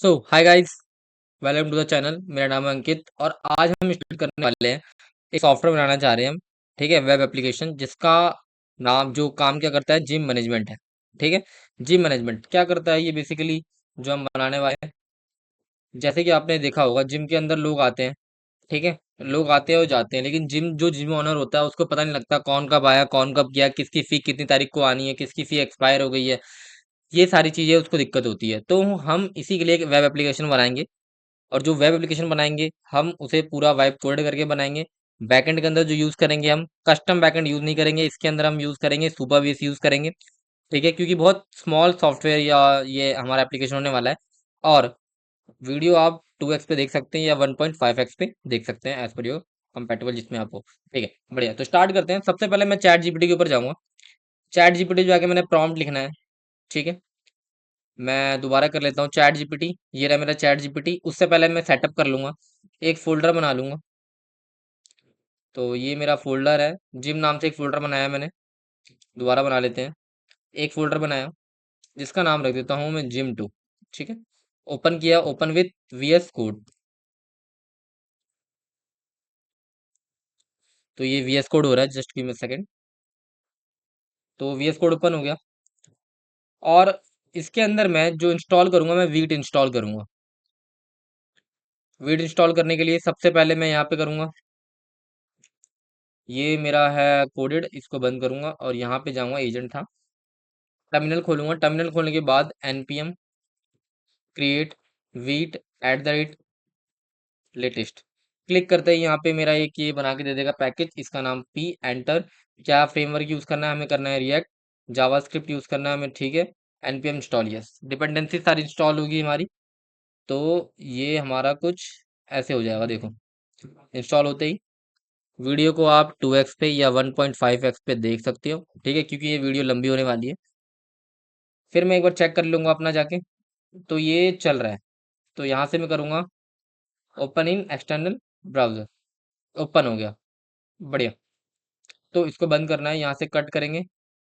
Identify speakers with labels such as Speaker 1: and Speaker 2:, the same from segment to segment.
Speaker 1: So hi guys, welcome to the channel. मेरा नाम है अंकित और आज हम स्टार्ट करने वाले हैं। एक सॉफ्टवेयर बनाना चाह रहे हैं हम। ठीक है, वेब एप्लीकेशन जिसका नाम जो काम क्या करता है, जिम मैनेजमेंट है। ठीक है, जिम मैनेजमेंट क्या करता है ये बेसिकली जो हम बनाने वाले हैं। जैसे कि आपने देखा होगा जिम के अंदर लोग आते हैं। ठीक है, लोग आते हैं और जाते हैं, लेकिन जिम ओनर होता है उसको पता नहीं लगता कौन कब आया, कौन कब गया, किसकी फी कितनी तारीख को आनी है, किसकी फी एक्सपायर हो गई है। ये सारी चीजें उसको दिक्कत होती है, तो हम इसी के लिए एक वेब एप्लीकेशन बनाएंगे। और जो वेब एप्लीकेशन बनाएंगे हम उसे पूरा वेब कोड करके बनाएंगे। बैकएंड के अंदर जो यूज करेंगे, हम कस्टम बैकएंड यूज नहीं करेंगे, इसके अंदर हम यूज करेंगे सुपरबेस यूज करेंगे। ठीक है, क्योंकि बहुत स्मॉल सॉफ्टवेयर या ये हमारा एप्लीकेशन होने वाला है। और वीडियो आप 2x पे देख सकते हैं या 1.5x पे देख सकते हैं, एज पर योर कंपेटेबल जिसमें आप हो। ठीक है, बढ़िया। तो स्टार्ट करते हैं। सबसे पहले मैं चैट जीपीटी के ऊपर जाऊंगा। चैट जीपीटी जाके मैंने प्रॉम्प्ट लिखना है। ठीक है, मैं दोबारा कर लेता हूँ चैट जीपीटी। ये रहा मेरा चैट जीपीटी। उससे पहले मैं सेटअप कर लूंगा, एक फोल्डर बना लूंगा। तो ये मेरा फोल्डर है, जिम नाम से एक फोल्डर बनाया मैंने। दोबारा बना लेते हैं। एक फोल्डर बनाया जिसका नाम रख देता हूँ मैं जिम 2। ठीक है, ओपन किया, ओपन विथ वीएस कोड। तो ये वीएस कोड हो रहा है, जस्ट गिव मी सेकंड। तो वीएस कोड ओपन हो गया। और इसके अंदर मैं जो इंस्टॉल करूंगा, मैं वीट इंस्टॉल करूंगा। वीट इंस्टॉल करने के लिए सबसे पहले मैं यहाँ पे करूंगा, ये मेरा है कोडेड, इसको बंद करूंगा और यहाँ पे जाऊंगा, एजेंट था। टर्मिनल खोलूंगा। टर्मिनल खोलने के बाद npm create wheat @ latest click करते ही यहाँ पे मेरा एक ये बना के दे देगा पैकेज, इसका नाम पी एंटर। क्या फ्रेमवर्क यूज करना है हमें? करना है रिएक्ट। जावास्क्रिप्ट यूज करना है हमें। ठीक है, npm इंस्टॉल, यस। डिपेंडेंसी सारी इंस्टॉल होगी हमारी। तो ये हमारा कुछ ऐसे हो जाएगा, देखो। इंस्टॉल होते ही वीडियो को आप 2x पे या 1.5x पे देख सकते हो। ठीक है, क्योंकि ये वीडियो लंबी होने वाली है। फिर मैं एक बार चेक कर लूंगा अपना जाके। तो ये चल रहा है। तो यहाँ से मैं करूँगा open in external browser. Open हो गया, बढ़िया। तो इसको बंद करना है, यहाँ से कट करेंगे,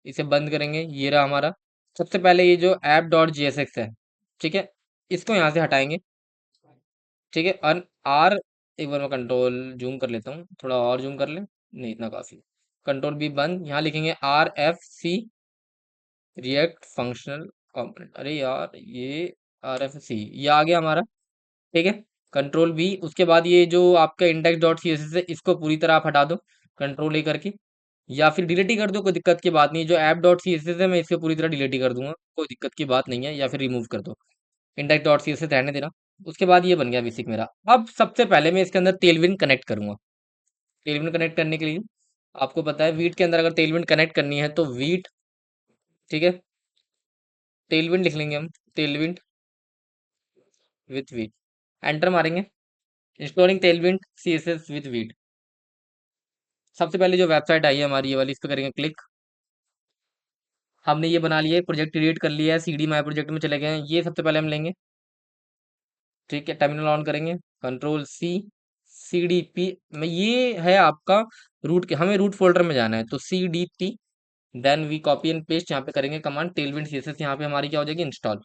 Speaker 1: इसे बंद करेंगे। ये रहा हमारा। सबसे पहले ये जो app.jsx है, ठीक है, इसको यहाँ से हटाएंगे। ठीक है, आर, एक बार मैं कंट्रोल जूम कर लेता हूँ, थोड़ा और जूम कर ले, नहीं इतना काफ़ी। कंट्रोल भी बंद। यहाँ लिखेंगे RFC रिएक्ट फंक्शनल कंपोनेंट। अरे यार, ये RFC ये आ गया हमारा। ठीक है, कंट्रोल बी। उसके बाद ये जो आपका index dot C S S है, इसको पूरी तरह आप हटा दो, कंट्रोल ए करके। या फिर डिलीट ही कर दो, कोई दिक्कत की बात नहीं है। जो app dot C S S है, मैं इसको पूरी तरह डिलीट ही कर दूंगा, कोई दिक्कत की बात नहीं है। या फिर रिमूव कर दो, index dot C S S रहने देना। उसके बाद ये बन गया बेसिक मेरा। अब सबसे पहले मैं इसके अंदर टेलविंड कनेक्ट करूंगा। टेलविंड कनेक्ट करने के लिए आपको पता है, वीट के अंदर अगर टेलविंड कनेक्ट करनी है तो वीट, ठीक है, टेलविंड लिख लेंगे हम। टेलविंड विथ वीट, एंटर मारेंगे। Installing Tailwind C S S with Vite. सबसे पहले जो वेबसाइट आई है हमारी, ये वाली, इस पर करेंगे क्लिक। हमने ये बना लिया है, प्रोजेक्ट क्रिएट कर लिया है, सीडी माई प्रोजेक्ट में चले गए हैं। ये सबसे पहले हम लेंगे। ठीक है, टर्मिनल ऑन करेंगे, कंट्रोल सी, CDP में ये है आपका रूट के, हमें रूट फोल्डर में जाना है, तो CDP। Then we copy and paste, यहाँ पे करेंगे कमांड टेलविंड CSS। यहाँ पे हमारी क्या हो जाएगी, इंस्टॉल।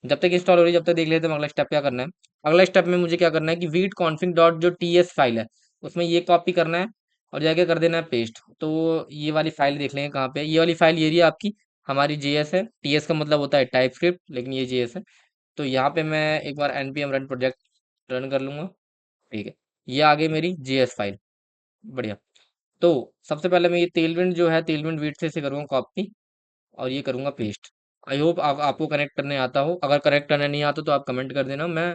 Speaker 1: जब तक इंस्टॉल हो रही है, जब तक देख लेते हैं हम अगला स्टेप क्या करना है। अगला स्टेप में मुझे क्या करना है कि वीट कॉन्फिग डॉट जो TS फाइल है, उसमें ये कॉपी करना है और जाके कर देना है पेस्ट। तो ये वाली फाइल देख लेंगे कहाँ पे है। ये वाली फाइल ये रही है आपकी, हमारी JS है। TS का मतलब होता है टाइप स्क्रिप्ट, लेकिन ये JS है। तो यहाँ पे मैं एक बार npm रन प्रोजेक्ट रन कर लूंगा। ठीक है, ये आ गई मेरी JS फाइल, बढ़िया। तो सबसे पहले मैं ये तेलविंड जो है, तेलविंड वीट से इसे करूँगा कॉपी और ये करूँगा पेस्ट। आई होप आपको कनेक्ट करने आता हो। अगर कनेक्ट करने नहीं आता तो आप कमेंट कर देना, मैं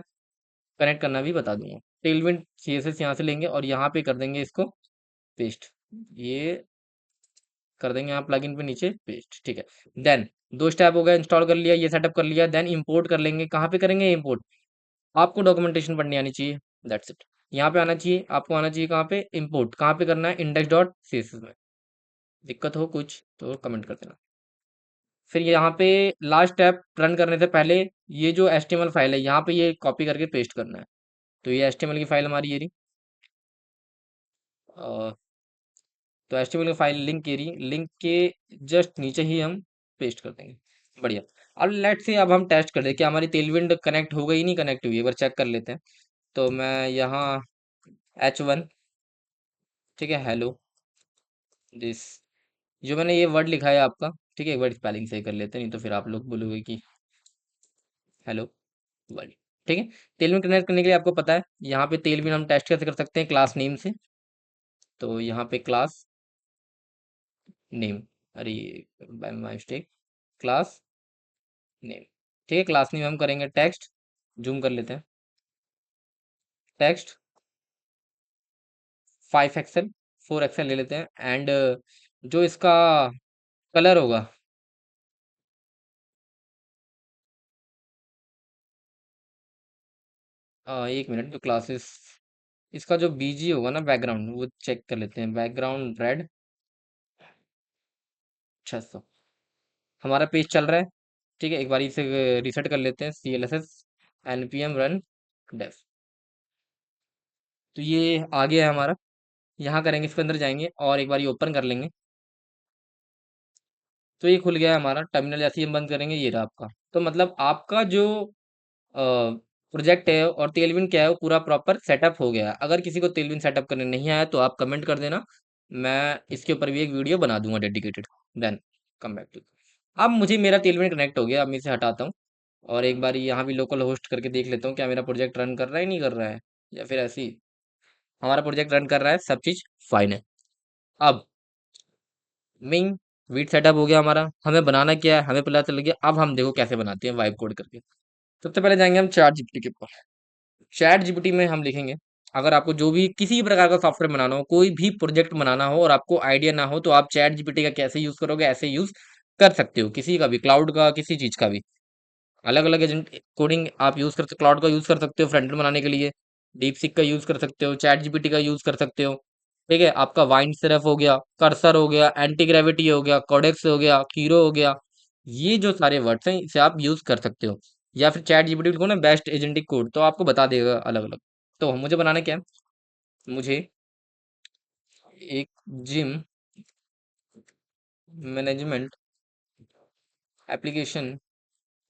Speaker 1: कनेक्ट करना भी बता दूंगा। टेलविंड CSS यहाँ से लेंगे और यहाँ पे कर देंगे इसको पेस्ट। ये कर देंगे यहाँ प्लगइन पे नीचे पेस्ट। ठीक है, देन दो स्टेप हो गया, इंस्टॉल कर लिया, ये सेटअप कर लिया। देन इंपोर्ट कर लेंगे। कहाँ पे करेंगे इंपोर्ट? आपको डॉक्यूमेंटेशन पढ़नी आनी चाहिए, दैट्स इट। यहाँ पे आना चाहिए, आपको आना चाहिए कहाँ पे, इंपोर्ट। कहाँ पे करना है? Index dot C S S में। दिक्कत हो कुछ तो कमेंट कर देना। फिर यहाँ पे लास्ट स्टेप रन करने से पहले ये जो HTML फाइल है, यहाँ पे ये कॉपी करके पेस्ट करना है। तो ये HTML की फाइल हमारी ये रही। अ, तो HTML की फाइल लिंक के रही, लिंक के जस्ट नीचे ही हम पेस्ट कर देंगे, बढ़िया। अब लेट से अब हम टेस्ट कर दे कि हमारी टेलविंड कनेक्ट हो गई नहीं कनेक्ट हुई, एक बार चेक कर लेते हैं। तो मैं यहाँ H1, ठीक है, हेलो दिस, जो मैंने ये वर्ड लिखा है आपका, ठीक है, एक बार स्पेलिंग सही कर लेते हैं, नहीं तो फिर आप लोग बोलोगे कि हेलो वर्ड, ठीक है। तेलविन कनेक्ट करने के लिए आपको पता है यहाँ पे तेलविन हम टेस्ट कैसे कर सकते हैं, क्लास नेम से। तो यहाँ पे क्लास नेम, अरे बाय मिस्टेक, क्लास नेम, ठीक है, क्लास नेम हम करेंगे टेक्स्ट, जूम कर लेते हैं, टेक्स्ट 5 एक्सएल, 4 एक्सएल ले लेते हैं, एंड जो इसका कलर होगा, 1 मिनट, जो क्लासेस इसका जो बीजी होगा ना बैकग्राउंड, वो चेक कर लेते हैं, बैकग्राउंड रेड 600, हमारा पेज चल रहा है, ठीक है, एक बार इसे रिसेट कर लेते हैं, CLSS npm run dev। तो ये आ गया है हमारा, यहाँ करेंगे, इसके अंदर जाएंगे और एक बार ये ओपन कर लेंगे, तो ये खुल गया है हमारा टर्मिनल। जैसे ही हम बंद करेंगे, ये रहा आपका। तो मतलब आपका जो प्रोजेक्ट है और तेलविन क्या है, वो पूरा प्रॉपर सेटअप हो गया है। अगर किसी को तेलविन सेटअप करने नहीं आया तो आप कमेंट कर देना, मैं इसके ऊपर भी एक वीडियो बना दूंगा dedicated. Then come back to, अब मुझे मेरा तेलविन कनेक्ट हो गया, अब मैं इसे हटाता हूँ और एक बार यहाँ भी लोकल होस्ट करके देख लेता हूँ क्या मेरा प्रोजेक्ट रन कर रहा है नहीं कर रहा है, या फिर ऐसे ही हमारा प्रोजेक्ट रन कर रहा है, सब चीज़ फाइन है। अब मिंग वीट सेटअप हो गया हमारा, हमें बनाना क्या है हमें पता चल गया। अब हम देखो कैसे बनाते हैं वाइब कोड करके। सबसे पहले जाएंगे हम चैट जीपीटी के ऊपर, चैट जीपीटी में हम लिखेंगे, अगर आपको जो भी किसी भी प्रकार का सॉफ्टवेयर बनाना हो, कोई भी प्रोजेक्ट बनाना हो और आपको आइडिया ना हो, तो आप चैट जीपीटी का कैसे यूज करोगे, ऐसे यूज कर सकते हो, किसी का भी, क्लाउड का, किसी चीज का भी। अलग अलग एजेंट कोडिंग आप यूज कर सकते, क्लाउड का यूज कर सकते हो फ्रंट एंड बनाने के लिए, डीप सीक का यूज कर सकते हो, चैट जीपीटी का यूज कर सकते हो, ठीक है। आपका वाइन सिर्फ हो गया, कर्सर हो गया, एंटी ग्रेविटी हो गया, कोडेक्स हो गया, कीरो हो गया, ये जो सारे वर्ड्स हैं इसे आप यूज कर सकते हो। या फिर चैट जीपीटी को ना बेस्ट एजेंटिक कोड, तो आपको बता देगा अलग अलग। तो मुझे बनाना क्या है, मुझे एक जिम मैनेजमेंट एप्लीकेशन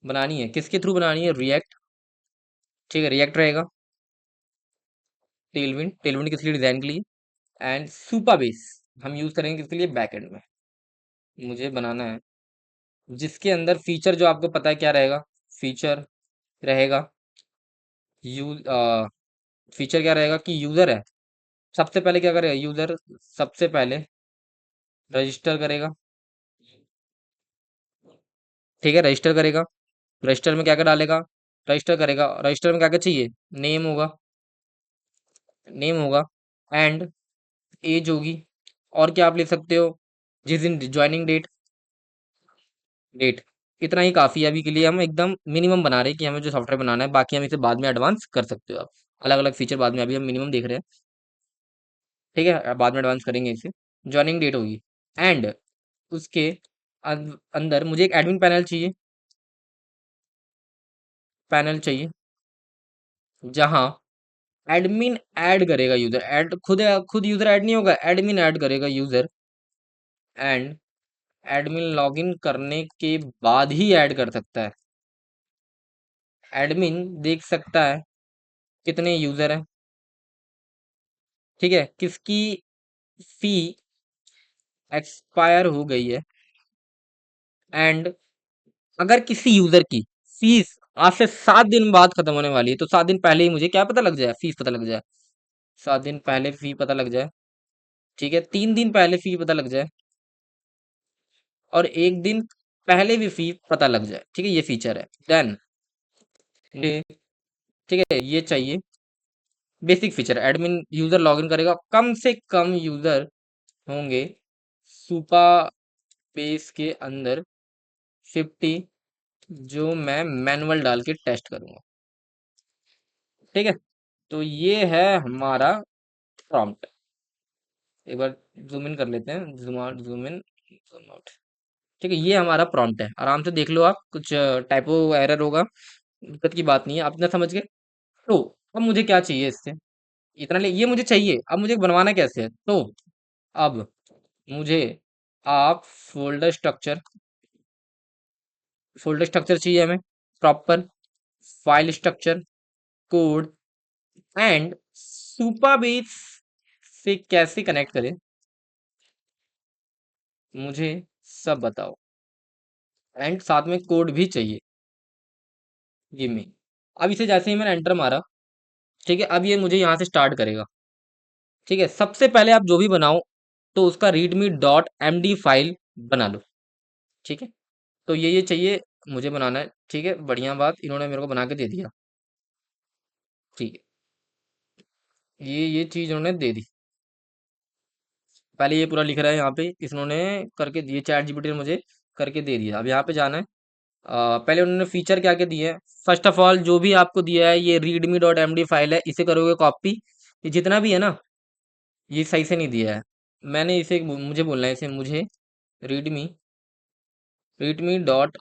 Speaker 1: बनानी है, किसके थ्रू बनानी है, रिएक्ट, ठीक है, रिएक्ट रहेगा, टेलविंड, टेलविंड किस लिए, डिजाइन के लिए, एंड सुपर बेस हम यूज करेंगे किसके लिए, बैकएंड में। मुझे बनाना है जिसके अंदर फीचर, जो आपको पता है क्या रहेगा, फीचर रहेगा, यूज फीचर क्या रहेगा कि यूजर है, सबसे पहले क्या करेगा यूजर, सबसे पहले रजिस्टर करेगा, ठीक है, रजिस्टर करेगा, रजिस्टर में क्या क्या डालेगा, रजिस्टर करेगा, रजिस्टर में क्या क्या चाहिए, नेम होगा, नेम होगा, एंड एज होगी, और क्या आप लिख सकते हो, जिस दिन ज्वाइनिंग डेट, डेट, इतना ही काफी है अभी के लिए। हम एकदम मिनिमम बना रहे हैं कि हमें जो सॉफ्टवेयर बनाना है, बाकी हम इसे बाद में एडवांस कर सकते हो आप, अलग अलग फीचर बाद में, अभी हम मिनिमम देख रहे हैं, ठीक है, बाद में एडवांस करेंगे इसे। ज्वाइनिंग डेट होगी, एंड उसके अंदर मुझे एक एडमिन पैनल चाहिए, पैनल चाहिए जहां एडमिन ऐड करेगा यूजर, ऐड खुद खुद यूजर ऐड नहीं होगा, एडमिन ऐड करेगा यूजर, एंड एडमिन लॉगिन करने के बाद ही ऐड कर सकता है। एडमिन देख सकता है कितने यूजर हैं, ठीक है, किसकी फी एक्सपायर हो गई है, एंड अगर किसी यूजर की फीस आज से 7 दिन बाद खत्म होने वाली है, तो 7 दिन पहले ही मुझे क्या पता लग जाए, फीस पता लग जाए, 7 दिन पहले फी पता लग जाए, ठीक है, 3 दिन पहले फी पता लग जाए, और 1 दिन पहले भी फी पता लग जाए, ठीक है, ये फीचर है। देन ठीक है, ये चाहिए basic feature, admin user login करेगा, कम से कम यूजर होंगे सुपा बेस के अंदर 50, जो मैं मैनुअल डाल के टेस्ट करूंगा, ठीक है। तो ये है हमारा प्रॉम्प्ट, एक बार जूम इन कर लेते हैं, zoom out, zoom in, zoom out, ठीक है, ये हमारा प्रॉम्प्ट है, आराम से देख लो आप, कुछ टाइपो एरर होगा, दिक्कत की बात नहीं है, आप इतना समझ गए। तो अब मुझे क्या चाहिए इससे, इतना ले ये मुझे चाहिए, अब मुझे बनवाना कैसे है, तो अब मुझे आप फोल्डर स्ट्रक्चर फोल्डर स्ट्रक्चर चाहिए हमें proper, file structure, code and Supabase से कैसे कनेक्ट करें मुझे सब बताओ, एंड साथ में कोड भी चाहिए, गिव मी। अब इसे जैसे ही मैंने एंटर मारा, ठीक है, अब ये मुझे यहाँ से स्टार्ट करेगा। ठीक है, सबसे पहले आप जो भी बनाओ तो उसका readme dot M D file बना लो। ठीक है, तो ये चाहिए मुझे बनाना है। ठीक है, बढ़िया बात, इन्होंने मेरे को बना के दे दिया। ठीक है, ये चीज़ उन्होंने दे दी। पहले ये पूरा लिख रहा है यहाँ पे, इन्होंने करके दिए, चैट जीपीटी ने मुझे करके दे दिया। अब यहाँ पे जाना है। पहले उन्होंने फीचर क्या क्या दिए हैं। फर्स्ट ऑफ ऑल जो भी आपको दिया है ये readme dot M D file है, इसे करोगे कॉपी। ये जितना भी है ना, ये सही से नहीं दिया है। मैंने इसे मुझे बोलना है, इसे मुझे readme readme dot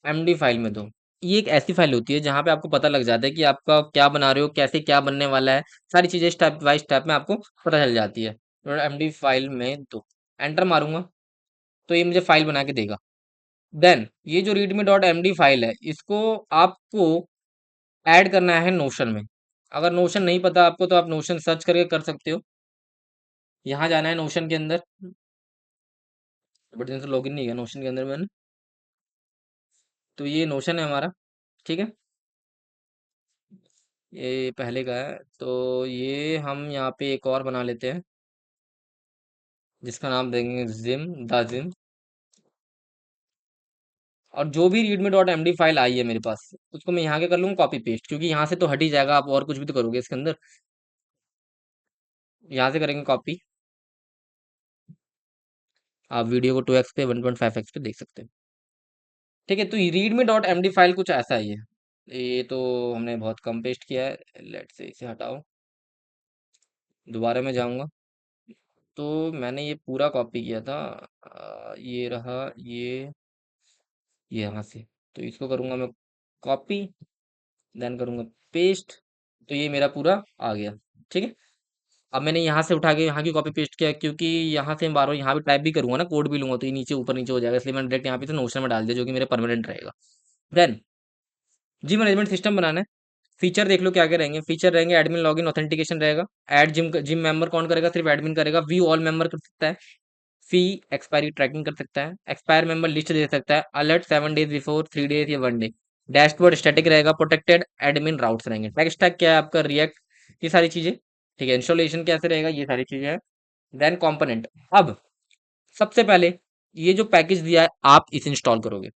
Speaker 1: M D file में दो। ये एक ऐसी फाइल होती है जहाँ पे आपको पता लग जाता है कि आपका क्या बना रहे हो, कैसे क्या बनने वाला है, सारी चीज़ें स्टेप बाय स्टेप में आपको पता चल जाती है। डॉट एम डी फाइल में दो, एंटर मारूंगा तो ये मुझे फाइल बना के देगा। देन ये जो readme dot M D file है, इसको आपको ऐड करना है नोशन में। अगर नोशन नहीं पता आपको तो आप नोशन सर्च करके कर सकते हो। यहाँ जाना है नोशन के अंदर, बट इनसे लॉगिन नहीं किया नोशन के अंदर मैंने। तो ये नोशन है हमारा। ठीक है, ये पहले का है, तो ये हम यहाँ पे एक और बना लेते हैं जिसका नाम देंगे जिम, द जिम। और जो भी readme dot M D file आई है मेरे पास, उसको मैं यहाँ के कर लूँगा कॉपी पेस्ट, क्योंकि यहाँ से तो हट ही जाएगा, आप और कुछ भी तो करोगे इसके अंदर। यहाँ से करेंगे कॉपी। आप वीडियो को 2x पे 1.5x पे देख सकते हो। ठीक है, तो readme dot M D file कुछ ऐसा ही है। ये तो हमने बहुत कम पेस्ट किया है, लेट से इसे हटाओ। दोबारा मैं जाऊंगा, तो मैंने ये पूरा कॉपी किया था। ये रहा, ये यहाँ से। तो इसको करूँगा मैं कॉपी, देन करूँगा पेस्ट। तो ये मेरा पूरा आ गया। ठीक है, अब मैंने यहाँ से उठा के यहाँ की कॉपी पेस्ट किया, क्योंकि यहाँ से मैं बार बार यहाँ पे टाइप भी करूँगा ना, कोड भी लूँगा तो ये नीचे ऊपर नीचे हो जाएगा, इसलिए मैंने डायरेक्ट यहाँ पे से नोशन में डाल दिया, जो कि मेरे परमानेंट रहेगा। देन जी मैनेजमेंट सिस्टम बनाना है। फीचर देख लो क्या क्या रहेंगे। फीचर रहेंगे एडमिन लॉगिन ऑथेंटिकेशन रहेगा। ऐड जिम मेंबर कौन करेगा, सिर्फ एडमिन करेगा। व्यू ऑल मेंबर कर सकता है। फी एक्सपायरी ट्रैकिंग कर सकता है। एक्सपायर मेंबर लिस्ट दे सकता है। अलर्ट 7 डेज बिफोर, 3 डेज या 1 डे। डैशबोर्ड स्टैटिक रहेगा। प्रोटेक्टेड एडमिन राउट्स रहेंगे। टेक स्टैक क्या है आपका, रिएक्ट, ये सारी चीजें। ठीक है, इंस्टॉलेशन कैसे रहेगा, ये सारी चीजें हैं। Then component. अब सबसे पहले ये जो पैकेज दिया है आप इसे इंस्टॉल करोगे।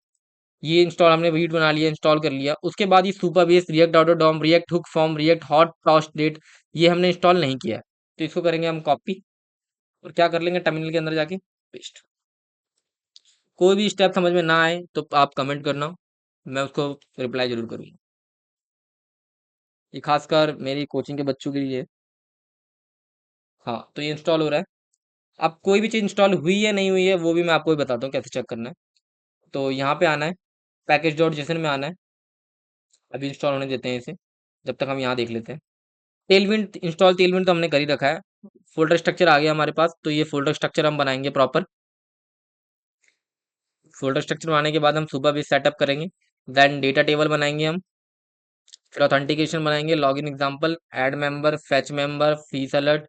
Speaker 1: ये इंस्टॉल हमने वीट बना लिया, इंस्टॉल कर लिया। उसके बाद ये Supabase, React auto DOM, React hook form, React hot toast date, ये हमने इंस्टॉल नहीं किया है। तो इसको करेंगे हम कॉपी, और क्या कर लेंगे टर्मिनल के अंदर जाके पेस्ट। कोई भी स्टेप समझ में ना आए तो आप कमेंट करना, मैं उसको रिप्लाई जरूर करूंगा। ये खासकर मेरी कोचिंग के बच्चों के लिए है। हाँ, तो ये इंस्टॉल हो रहा है। अब कोई भी चीज़ इंस्टॉल हुई है नहीं हुई है वो भी मैं आपको भी बताता हूँ कैसे चेक करना है। तो यहाँ पे आना है, पैकेज डॉट जेसन में आना है। अभी इंस्टॉल होने देते हैं इसे, जब तक हम यहाँ देख लेते हैं। टेलविंड इंस्टॉल, टेलविंड तो हमने कर ही रखा है। फोल्डर स्ट्रक्चर आ गया हमारे पास, तो ये फोल्डर स्ट्रक्चर हम बनाएंगे प्रॉपर। फोल्डर स्ट्रक्चर बनाने के बाद हम सुबह भी सेटअप करेंगे। देन डेटा टेबल बनाएंगे हम। फिर ऑथेंटिकेशन बनाएंगे, login example, add member, fetch member, fees alert,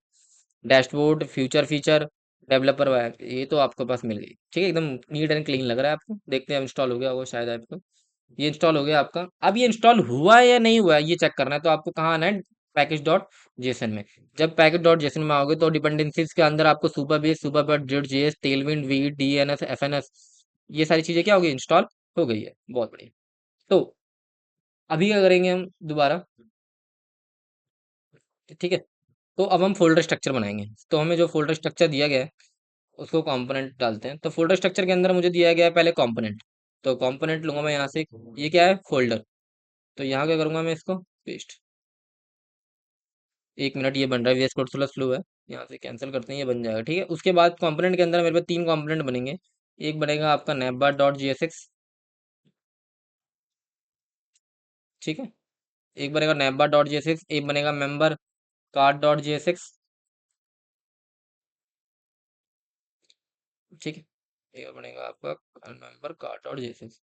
Speaker 1: dashboard, future feature, developer वैक। ये तो आपके पास मिल गई। ठीक है, एकदम नीट एंड क्लीन लग रहा है आपको। देखते हैं इंस्टॉल हो गया होगा शायद आपको। ये इंस्टॉल हो गया आपका। अब ये इंस्टॉल हुआ है या नहीं हुआ है ये चेक करना है, तो आपको कहाँ आना है, पैकेज डॉट जेसन में। जब पैकेज डॉट जेसन में आओगे तो डिपेंडेंसीज के अंदर आपको Supabase, super but, Z JS, Tailwind, V, DNS, FNS, ये सारी चीजें क्या हो गई, इंस्टॉल हो गई है। बहुत बढ़िया। तो अभी क्या करेंगे हम दोबारा। ठीक है, तो अब हम फोल्डर स्ट्रक्चर बनाएंगे। तो हमें जो फोल्डर स्ट्रक्चर दिया गया है उसको कंपोनेंट डालते हैं। तो फोल्डर स्ट्रक्चर के अंदर मुझे दिया गया है पहले कंपोनेंट। तो कंपोनेंट लूंगा मैं यहाँ से, ये क्या है, फोल्डर। तो यहाँ क्या करूंगा मैं, इसको पेस्ट। 1 मिनट, ये बन रहा है, वीएस कोड थोड़ा स्लो है। यहाँ से कैंसिल करते हैं, ये बन जाएगा। ठीक है, उसके बाद कंपोनेंट के अंदर मेरे पास 3 कंपोनेंट बनेंगे। एक बनेगा आपका नैपबार डॉट जीएसएक्स। ठीक है, एक बनेगा नैपबार डॉट जीएसएक्स, एक बनेगा मेंबर कार्ड डॉट जीएसएक्स। ठीक है, एक और बनेगा आपका मेंबर कार्ड डॉट जीएसएक्स।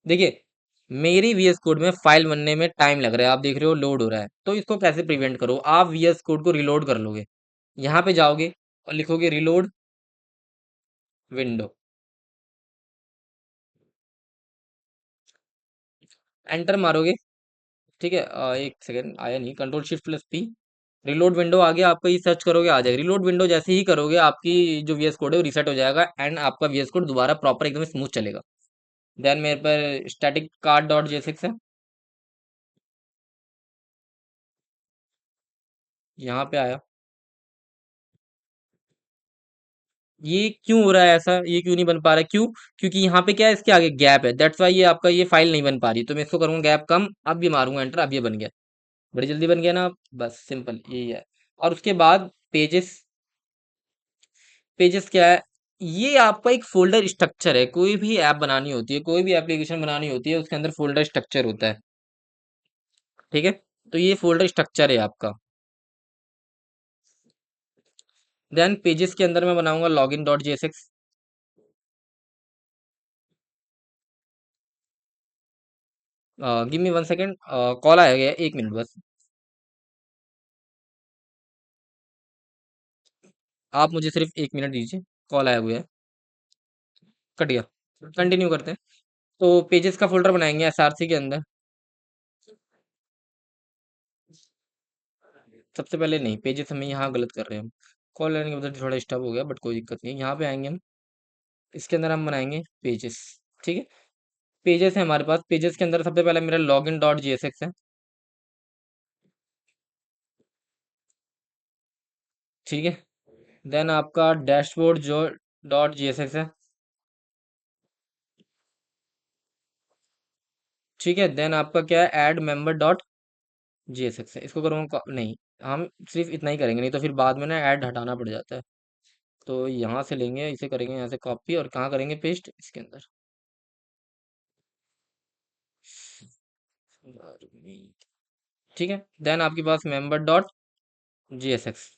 Speaker 1: देखिए, मेरी वीएस कोड में फाइल बनने में टाइम लग रहा है, आप देख रहे हो लोड हो रहा है, तो इसको कैसे प्रिवेंट करो, आप वीएस कोड को रिलोड कर लोगे। यहाँ पे जाओगे और लिखोगे रिलोड विंडो, एंटर मारोगे। ठीक है, एक सेकेंड, आया नहीं, control shift plus P, reload window आ गया आपका, ये सर्च करोगे आ जाएगा। रिलोड विंडो जैसे ही करोगे आपकी जो वीएस कोड है वो रीसेट हो जाएगा एंड आपका वीएस कोड दोबारा प्रॉपर एकदम स्मूथ चलेगा। देन मेरे पर स्टैटिक कार्ड डॉट जेएसएक्स है, यहाँ पे आया। ये क्यों हो रहा है ऐसा, ये क्यों नहीं बन पा रहा है, क्यों? क्योंकि यहाँ पे क्या है, इसके आगे गैप है, दैट्स वाई ये आपका ये फाइल नहीं बन पा रही। तो मैं इसको करूँगा गैप कम, अब ये मारूंगा एंटर, अब ये बन गया, बड़ी जल्दी बन गया ना। बस सिंपल यही है। और उसके बाद पेजेस, पेजेस क्या है, ये आपका एक फोल्डर स्ट्रक्चर है। कोई भी ऐप बनानी होती है, कोई भी एप्लीकेशन बनानी होती है, उसके अंदर फोल्डर स्ट्रक्चर होता है। ठीक है, तो ये फोल्डर स्ट्रक्चर है आपका। देन पेजेस के अंदर मैं बनाऊंगा login dot JSX. Give me 1 second, call आया गया, 1 मिनट बस। आप मुझे सिर्फ 1 मिनट दीजिए, कॉल आया हुआ है। कट गया, कंटिन्यू करते हैं। तो पेजेस का फोल्डर बनाएंगे एसआरसी के अंदर। सबसे पहले नहीं, पेजेस हमें यहाँ गलत कर रहे हैं हम, कॉल लेने के बदले थोड़ा स्टॉप हो गया, बट कोई दिक्कत नहीं, यहाँ पे आएंगे हम। इसके अंदर हम बनाएंगे पेजेस। ठीक है, पेजेस है हमारे पास, पेजेस के अंदर सबसे पहले मेरा लॉगिन डॉट जीएसएक्स है। ठीक है, देन आपका डैशबोर्ड जो डॉट जीएसएक्स है। ठीक है, देन आपका क्या है, ऐड मेंबर डॉट जीएसएक्स है, इसको करूँगा नहीं, हम सिर्फ इतना ही करेंगे, नहीं तो फिर बाद में ना ऐड हटाना पड़ जाता है। तो यहाँ से लेंगे, इसे करेंगे यहाँ से कॉपी और कहाँ करेंगे पेस्ट, इसके अंदर। ठीक है, देन आपके पास मेंबर डॉट जीएसएक्स।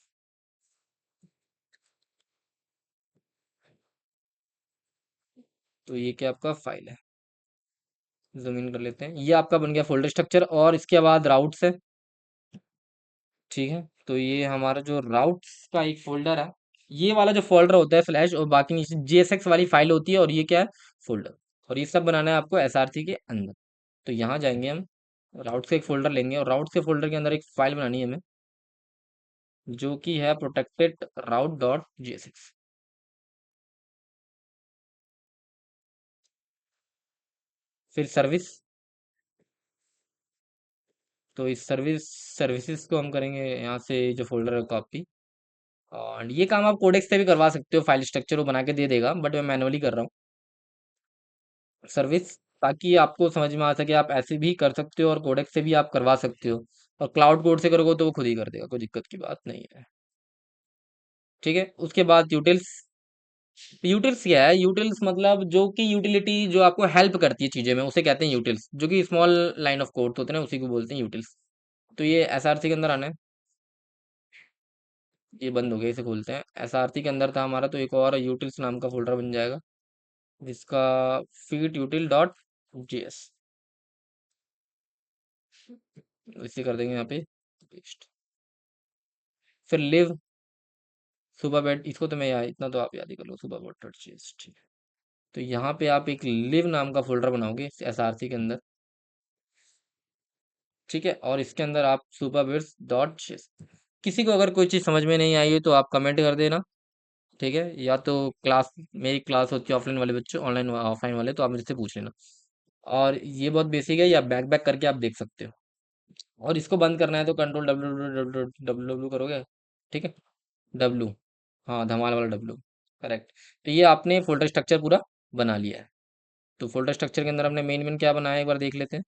Speaker 1: तो ये क्या आपका फाइल है, जूम इन कर लेते हैं, ये आपका बन गया फोल्डर स्ट्रक्चर। और इसके बाद राउट्स है। ठीक है, तो ये हमारा जो राउट्स का एक फोल्डर है, ये वाला जो फोल्डर होता है स्लैश, और बाकी नीचे जेएसएक्स वाली फाइल होती है, और ये क्या है, फोल्डर। और ये सब बनाना है आपको एसआरसी के अंदर। तो यहाँ जाएंगे हम, राउट्स का एक फोल्डर लेंगे, और राउट्स के फोल्डर के अंदर एक फाइल बनानी है हमें, जो कि है प्रोटेक्टेड राउट डॉट जेएसएक्स। फिर सर्विस, तो इस सर्विसेज को हम करेंगे यहाँ से जो फोल्डर है कॉपी। और ये काम आप कोडेक्स से भी करवा सकते हो, फाइल स्ट्रक्चर वो बना के दे देगा, बट मैं मैनुअली कर रहा हूँ सर्विस, ताकि आपको समझ में आ सके। आप ऐसे भी कर सकते हो और कोडेक्स से भी आप करवा सकते हो, और क्लाउड कोड से करोगे तो वो खुद ही कर देगा, कोई दिक्कत की बात नहीं है। ठीक है, उसके बाद यूटिल्स। यूटिल्स क्या है, यूटिल्स मतलब जो कि यूटिलिटी जो आपको हेल्प करती है चीजें में, उसे कहते हैं यूटिल्स, जो कि स्मॉल लाइन ऑफ कोड होते हैं ना, उसी को बोलते हैं यूटिल्स। तो ये एसआरसी के अंदर आना है। ये बंद हो गया, इसे खोलते हैं। एसआरसी के अंदर था हमारा, तो एक और यूटिल्स नाम का फोल्डर बन जाएगा, जिसका फीट यूटिल डॉट जेएस, इसे कर देंगे यहाँ पे पेस्ट। फिर लिव सुबह बेड, इसको तो मैं याद, इतना तो आप याद ही कर लो, सुबह बेड डॉट जेएस। ठीक है, तो यहाँ पे आप एक लिव नाम का फोल्डर बनाओगे एसआरसी के अंदर। ठीक है, और इसके अंदर आप सुपर बिट्स डॉट जेएस। किसी को अगर कोई चीज़ समझ में नहीं आई है तो आप कमेंट कर देना। ठीक है, या तो क्लास, मेरी क्लास होती है ऑफलाइन वाले बच्चे, ऑनलाइन ऑफलाइन वाले, तो आप मुझसे पूछ लेना। और ये बहुत बेसिक है, या बैक बैक करके आप देख सकते हो। और इसको बंद करना है तो control W W W W करोगे। ठीक है, डब्ल्यू, हाँ धमाल वाला डब्ल्यू, करेक्ट। तो ये आपने फोल्डर स्ट्रक्चर पूरा बना लिया है। तो फोल्डर स्ट्रक्चर के अंदर हमने मेन मेन क्या बनाया है, एक बार देख लेते हैं।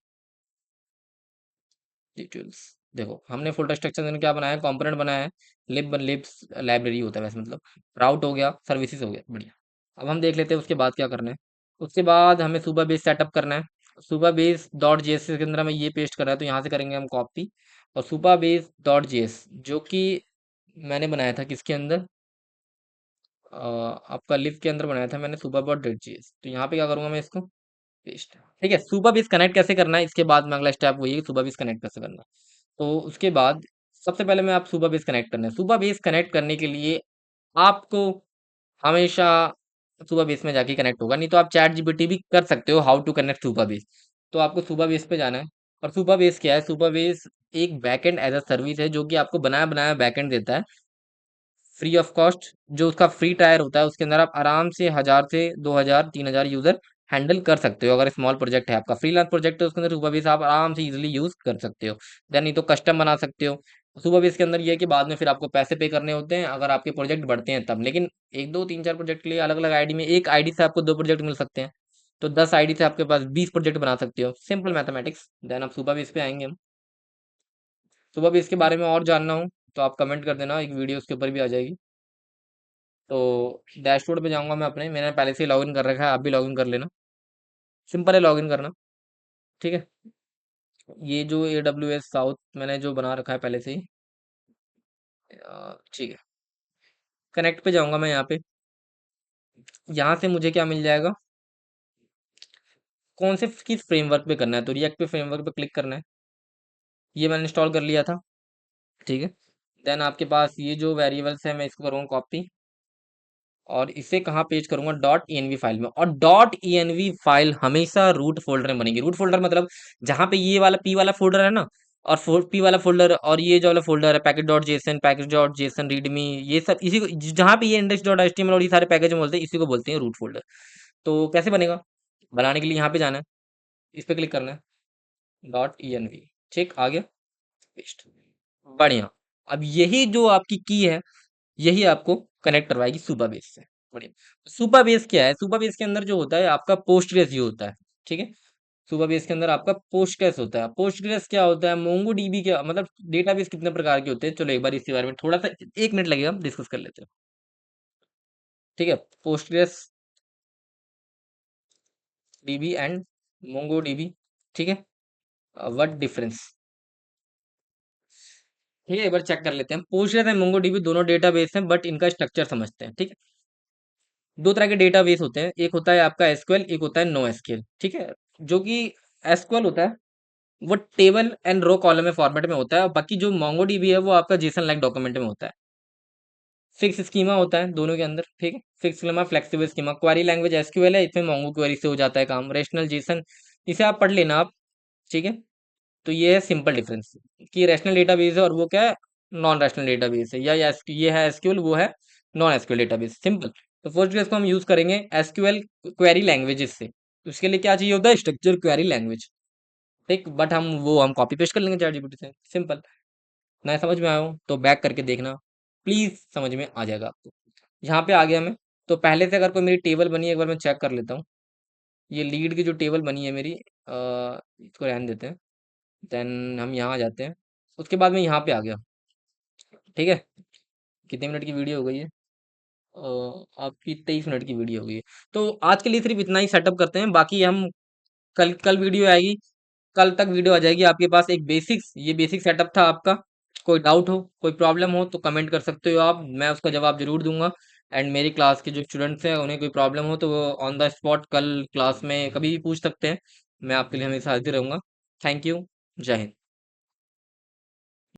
Speaker 1: डिटेल्स, देखो हमने फोल्डर स्ट्रक्चर में क्या बनाया है, कंपोनेंट बनाया है, लिब्स लाइब्रेरी होता है वैसे, मतलब राउट हो गया, सर्विसेज हो गया, बढ़िया। अब हम देख लेते हैं उसके बाद क्या करना है। उसके बाद हमें सुबह बेस सेटअप करना है। सुबह बेस डॉट जेएस के अंदर हमें ये पेस्ट करना है, तो यहाँ से करेंगे हम कॉपी, और सुबह बेस डॉट जेएस जो कि मैंने बनाया था किसके अंदर, आपका लिव के अंदर बनाया था मैंने, सुबह डॉट जेएस। तो यहाँ पे क्या करूँगा मैं इसको, पेस्ट। ठीक है, सुपर बेस कनेक्ट कैसे करना है, इसके बाद में अगला स्टेप वही है कि सुपर बेस कनेक्ट कैसे करना है। तो उसके बाद सबसे पहले मैं आप सुपर बेस कनेक्ट करना है। सुपर बेस कनेक्ट करने के लिए आपको हमेशा सुपर बेस में जाके कनेक्ट होगा, नहीं तो आप चैट जीपीटी भी कर सकते हो how to connect Supabase. तो आपको सुपर बेस पे जाना है। और सुपर बेस क्या है, सुपर बेस एक बैकएंड एज अ सर्विस है जो कि आपको बनाया बनाया बैकएंड देता है फ्री ऑफ कॉस्ट। जो उसका फ्री टायर होता है उसके अंदर आप आराम से 1000 से 2000 3000 यूजर हैंडल कर सकते हो। अगर स्मॉल प्रोजेक्ट है, आपका फ्रीलांस प्रोजेक्ट है, उसके अंदर सुपरबेस आप आराम से इजीली यूज कर सकते हो। देन नहीं तो कस्टम बना सकते हो। सुपरबेस के अंदर ये है कि बाद में फिर आपको पैसे पे करने होते हैं अगर आपके प्रोजेक्ट बढ़ते हैं तब। लेकिन एक दो तीन चार प्रोजेक्ट के लिए अलग अलग आईडी में, एक आईडी से आपको दो प्रोजेक्ट मिल सकते हैं। तो 10 आईडी से आपके पास 20 प्रोजेक्ट बना सकते हो, सिंपल मैथमेटिक्स। देन आप सुपरबेस पे आएंगे हम। सुपरबेस के बारे में और जानना हो तो आप कमेंट कर देना, एक वीडियो उसके ऊपर भी आ जाएगी। तो डैशबोर्ड पे जाऊंगा मैं अपने, मैंने पहले से ही लॉगिन कर रखा है, आप भी लॉगिन कर लेना। सिंपल है लॉगिन करना। ठीक है, ये जो AWS साउथ मैंने जो बना रखा है पहले से ही, ठीक है। कनेक्ट पे जाऊंगा मैं यहाँ पे। यहाँ से मुझे क्या मिल जाएगा, कौन से किस फ्रेमवर्क पे करना है, तो रिएक्ट पे फ्रेमवर्क पे क्लिक करना है। ये मैंने इंस्टॉल कर लिया था। ठीक है, देन आपके पास ये जो वेरिएबल्स है मैं इसको करूँगा कॉपी, और इसे कहाँ पेज करूंगा, .env फाइल में। और .env फाइल हमेशा रूट फोल्डर में बनेगी। रूट फोल्डर मतलब जहाँ पे ये वाला पी वाला फोल्डर है ना, और पी वाला फोल्डर और ये जो वाला फोल्डर है पैकेज.json, पैकेज.json रीडमी, ये सब इसी को, जहाँ पे ये index.html और ये सारे पैकेज बोलते हैं, इसी को बोलते हैं रूट फोल्डर। तो कैसे बनेगा, बनाने के लिए यहाँ पे जाना है, इस पे क्लिक करना है, .env। ठीक, आ गया, पेस्ट। बढ़िया। अब यही जो आपकी की है, यही आपको कनेक्ट करवाएगी सुपरबेस से। बढ़िया। सुपरबेस क्या है, सुपरबेस के अंदर जो होता है आपका पोस्टग्रेस यूज होता है। ठीक है, सुपरबेस के अंदर आपका पोस्टग्रेस होता है। पोस्टग्रेस क्या होता है, मोंगो डीबी क्या मतलब, डेटाबेस कितने प्रकार के होते हैं, चलो एक बार इसके बारे में थोड़ा सा 1 मिनट लगेगा, हम डिस्कस कर लेते हैं। ठीक है, Postgres dB and Mongo dB. ठीक है, व्हाट डिफरेंस। ठीक है, एक बार चेक कर लेते हैं। पोस्टग्रेस एंड मोंगो डीबी दोनों डेटाबेस हैं, बट इनका स्ट्रक्चर समझते हैं। ठीक है, दो तरह के डेटाबेस होते हैं, एक होता है आपका एसक्यूएल, एक होता है नो एसक्यूएल। ठीक है, जो कि एसक्यूएल होता है वो टेबल एंड रो कॉलम में फॉर्मेट में होता है, और बाकी जो मोंगोडीबी है वो आपका जेसन लाइक डॉक्यूमेंट में होता है। फिक्स स्कीमा होता है दोनों के अंदर। ठीक है, fix schema, flexible schema. Query language SQL है, इसमें मोंगो क्वेरी से हो जाता है काम। रेशनल जेसन, इसे आप पढ़ लेना आप। ठीक है, तो ये है सिंपल डिफरेंस कि रैशनल डेटाबेस है और वो क्या है, नॉन रैशनल डेटाबेस है। या ये है एसक्यूएल, वो है नॉन एसक्यूएल डेटाबेस, सिंपल। तो फर्स्ट को हम यूज करेंगे एसक्यूएल क्वेरी लैंग्वेजेस से। उसके लिए क्या चाहिए होता है, स्ट्रक्चर क्वेरी लैंग्वेज। ठीक, बट हम कॉपी पेस्ट कर लेंगे चैट जीपीटी से, सिंपल। ना समझ में आया हो तो बैक करके देखना, प्लीज समझ में आ जाएगा आपको। यहाँ पे आ गया मैं। तो पहले से अगर कोई मेरी टेबल बनी है, एक बार मैं चेक कर लेता हूँ। ये लीड की जो टेबल बनी है मेरी, इसको रहने देते हैं। देन हम यहाँ आ जाते हैं। उसके बाद मैं यहाँ पे आ गया। ठीक है, कितने मिनट की वीडियो हो गई है, आपकी 23 मिनट की वीडियो हो गई है। तो आज के लिए सिर्फ इतना ही सेटअप करते हैं, बाकी हम कल कल वीडियो आएगी। कल तक वीडियो आ जाएगी आपके पास। एक बेसिक्स, ये बेसिक सेटअप था आपका। कोई डाउट हो, कोई प्रॉब्लम हो तो कमेंट कर सकते हो आप, मैं उसका जवाब जरूर दूंगा। एंड मेरी क्लास के जो स्टूडेंट्स हैं उन्हें कोई प्रॉब्लम हो तो वो ऑन द स्पॉट कल क्लास में कभी भी पूछ सकते हैं। मैं आपके लिए हमेशा हाजिर रहूंगा। Thank you. जय हिंद।